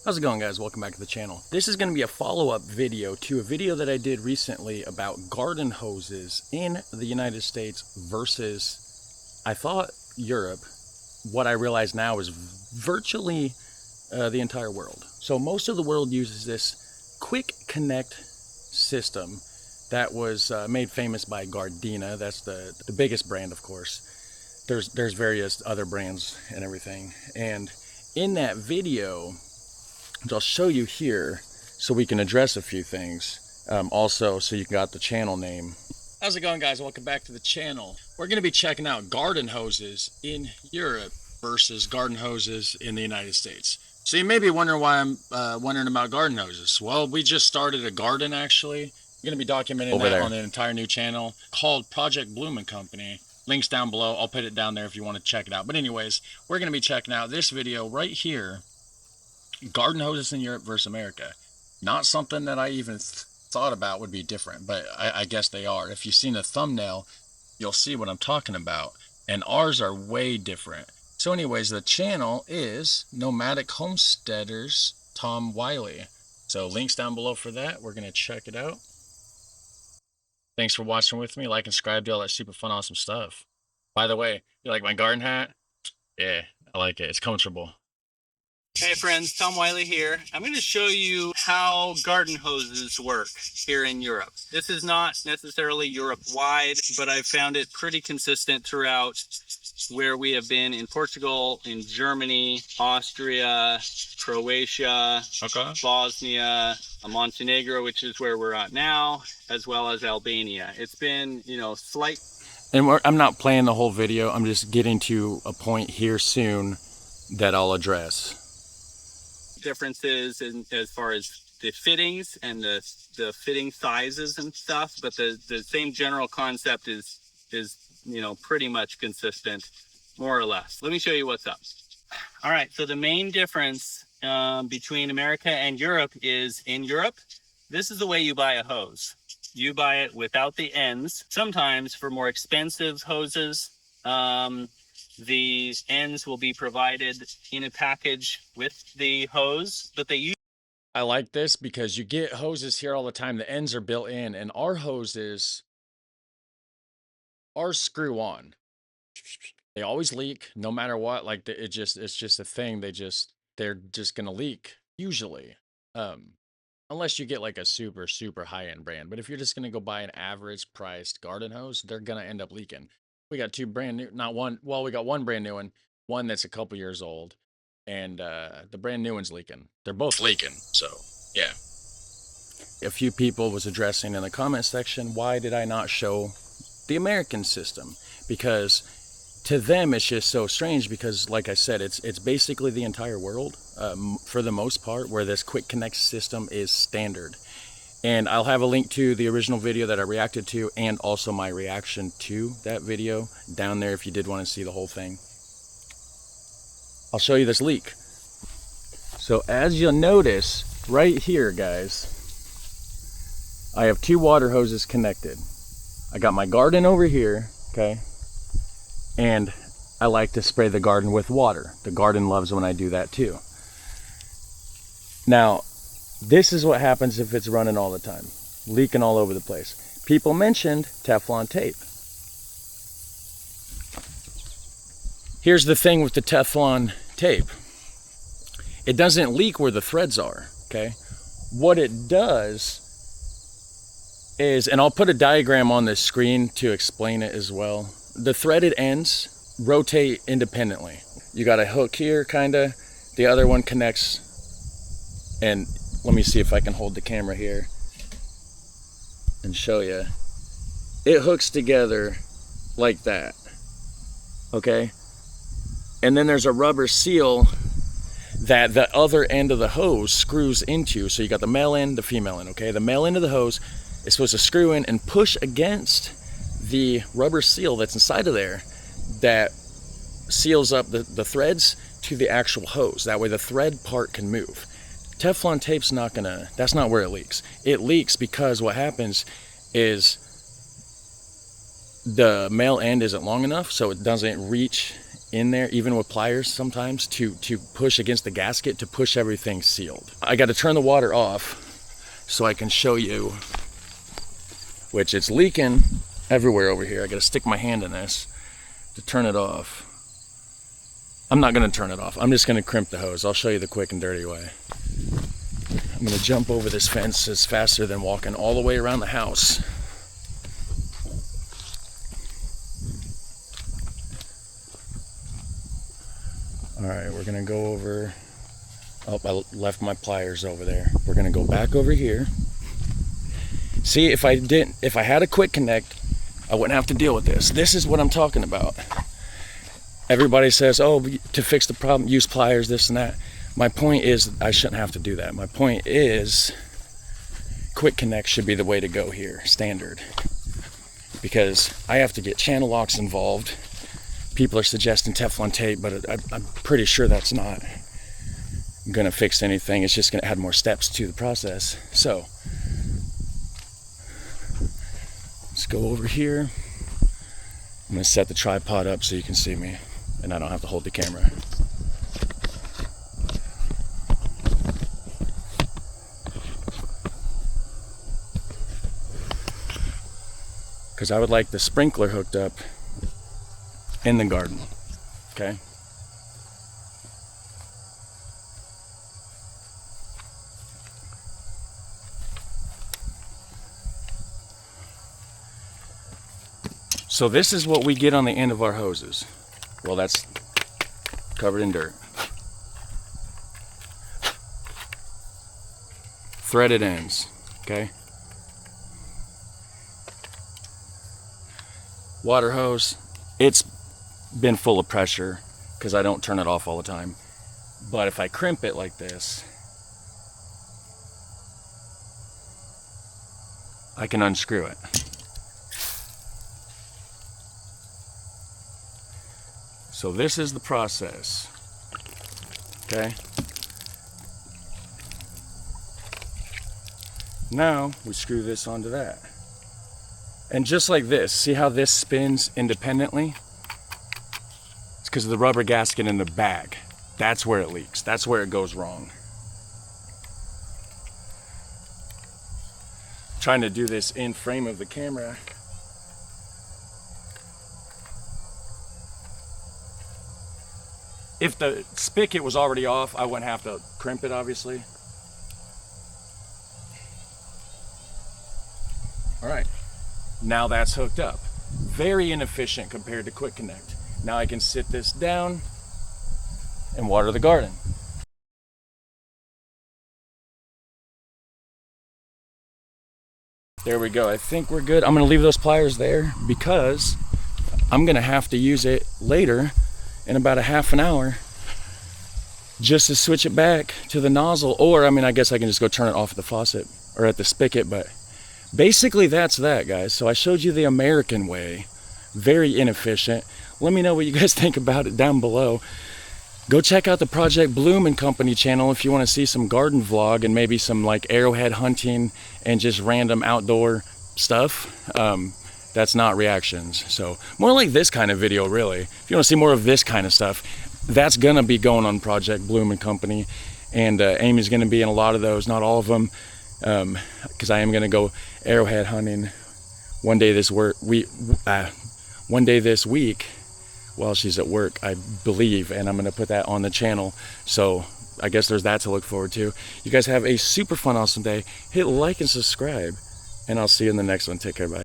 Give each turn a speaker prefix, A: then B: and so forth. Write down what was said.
A: How's it going, guys? Welcome back to the channel. This is going to be a follow-up video to a video that I did recently about garden hoses in the United States versus, I thought, Europe. What I realize now is virtually the entire world. So most of the world uses this quick connect system that was made famous by Gardena. That's the biggest brand, of course. There's various other brands and everything. And in that video, which I'll show you here so we can address a few things. Also, so you got the channel name. How's it going, guys? Welcome back to the channel. We're going to be checking out garden hoses in Europe versus garden hoses in the United States. So you may be wondering why I'm wondering about garden hoses. Well, we just started a garden, actually. We're going to be documenting that on an entire new channel called Project Bloom & Company. Links down below. I'll put it down there if you want to check it out. But anyways, we're going to be checking out this video right here. Garden hoses in Europe versus America. Not something that I even thought about would be different, but I guess they are. If you've seen the thumbnail, you'll see what I'm talking about. And ours are way different. So anyways, the channel is Nomadic Homesteaders Tom Wiley. So links down below for that. We're going to check it out. Thanks for watching with me. Like and subscribe, do all that super fun, awesome stuff. By the way, you like my garden hat? Yeah, I like it. It's comfortable.
B: Hey friends, Tom Wiley here. I'm going to show you how garden hoses work here in Europe. This is not necessarily Europe-wide, but I've found it pretty consistent throughout where we have been in Portugal, in Germany, Austria, Croatia, Bosnia, Montenegro, which is where we're at now, as well as Albania. It's been, slight.
A: And I'm not playing the whole video. I'm just getting to a point here soon that I'll address.
B: Differences in as far as the fittings and the fitting sizes and stuff, but the same general concept is pretty much consistent, more or less. Let me show you what's up. All right, so the main difference between America and Europe is, in Europe, this is the way you buy a hose. You buy it without the ends. Sometimes for more expensive hoses, the ends will be provided in a package with the hose, but they use.
A: I like this because you get hoses here all the time. The ends are built in, and our hoses are screw on. They always leak, no matter what. Like it's just a thing. They're just gonna leak usually, unless you get like a super high end brand. But if you're just gonna go buy an average priced garden hose, they're gonna end up leaking. We got two brand new, not one, well, we got one brand new one that's a couple years old, and the brand new one's leaking. They're both leaking, so yeah. A few people was addressing in the comment section, why did I not show the American system? Because to them it's just so strange, because like I said, it's basically the entire world, for the most part, where this quick connect system is standard. And I'll have a link to the original video that I reacted to, and also my reaction to that video down there if you did want to see the whole thing. I'll show you this leak. So as you'll notice right here, guys, I have two water hoses connected. I got my garden over here, okay? And I like to spray the garden with water. The garden loves when I do that too. Now, this is what happens if it's running all the time, leaking all over the place. People mentioned Teflon tape. Here's the thing with the Teflon tape. It doesn't leak where the threads are, okay? What it does is, and I'll put a diagram on this screen to explain it as well. The threaded ends rotate independently. You got a hook here, kinda. The other one connects, and let me see if I can hold the camera here and show you. It hooks together like that, okay? And then there's a rubber seal that the other end of the hose screws into. So you got the male end, the female end, okay? The male end of the hose is supposed to screw in and push against the rubber seal that's inside of there that seals up the threads to the actual hose. That way the thread part can move. Teflon tape's not gonna, that's not where it leaks. It leaks because what happens is the male end isn't long enough, so it doesn't reach in there, even with pliers sometimes, to push against the gasket to push everything sealed. I got to turn the water off so I can show you, which it's leaking everywhere over here. I got to stick my hand in this to turn it off. I'm not going to turn it off. I'm just going to crimp the hose. I'll show you the quick and dirty way. I'm going to jump over this fence. It's faster than walking all the way around the house. All right, we're gonna go over, oh, I left my pliers over there. We're gonna go back over here. See, if I had a quick connect, I wouldn't have to deal with this. This is what I'm talking about. Everybody says, oh, to fix the problem, use pliers, this and that. My point is, I shouldn't have to do that. My point is, quick connect should be the way to go here, standard. Because I have to get channel locks involved. People are suggesting Teflon tape, but I'm pretty sure that's not gonna fix anything. It's just gonna add more steps to the process. So let's go over here. I'm gonna set the tripod up so you can see me and I don't have to hold the camera. Because I would like the sprinkler hooked up in the garden, okay? So this is what we get on the end of our hoses. Well, that's covered in dirt. Threaded ends, okay? Water hose, it's been full of pressure because I don't turn it off all the time. But if I crimp it like this, I can unscrew it. So this is the process, okay? Now we screw this onto that. And just like this, see how this spins independently? It's because of the rubber gasket in the bag. That's where it leaks. That's where it goes wrong. I'm trying to do this in frame of the camera. If the spigot was already off, I wouldn't have to crimp it, obviously. All right, now that's hooked up. Very inefficient compared to Quick Connect. Now I can sit this down and water the garden. There we go. I think we're good. I'm gonna leave those pliers there because I'm gonna have to use it later in about a half an hour just to switch it back to the nozzle. Or, I mean, I guess I can just go turn it off at the faucet or at the spigot, but basically that's that, guys. So I showed you the American way. Very inefficient. Let me know what you guys think about it down below. Go check out the Project Bloom and Company channel if you want to see some garden vlog and maybe some like arrowhead hunting and just random outdoor stuff. That's not reactions. So more like this kind of video, really. If you want to see more of this kind of stuff, that's gonna be going on Project Bloom and Company. And Amy's gonna be in a lot of those, not all of them, because I am gonna go arrowhead hunting one day this week while she's at work, I believe, and I'm gonna put that on the channel. So I guess there's that to look forward to. You guys have a super fun, awesome day. Hit like and subscribe, and I'll see you in the next one. Take care, bye.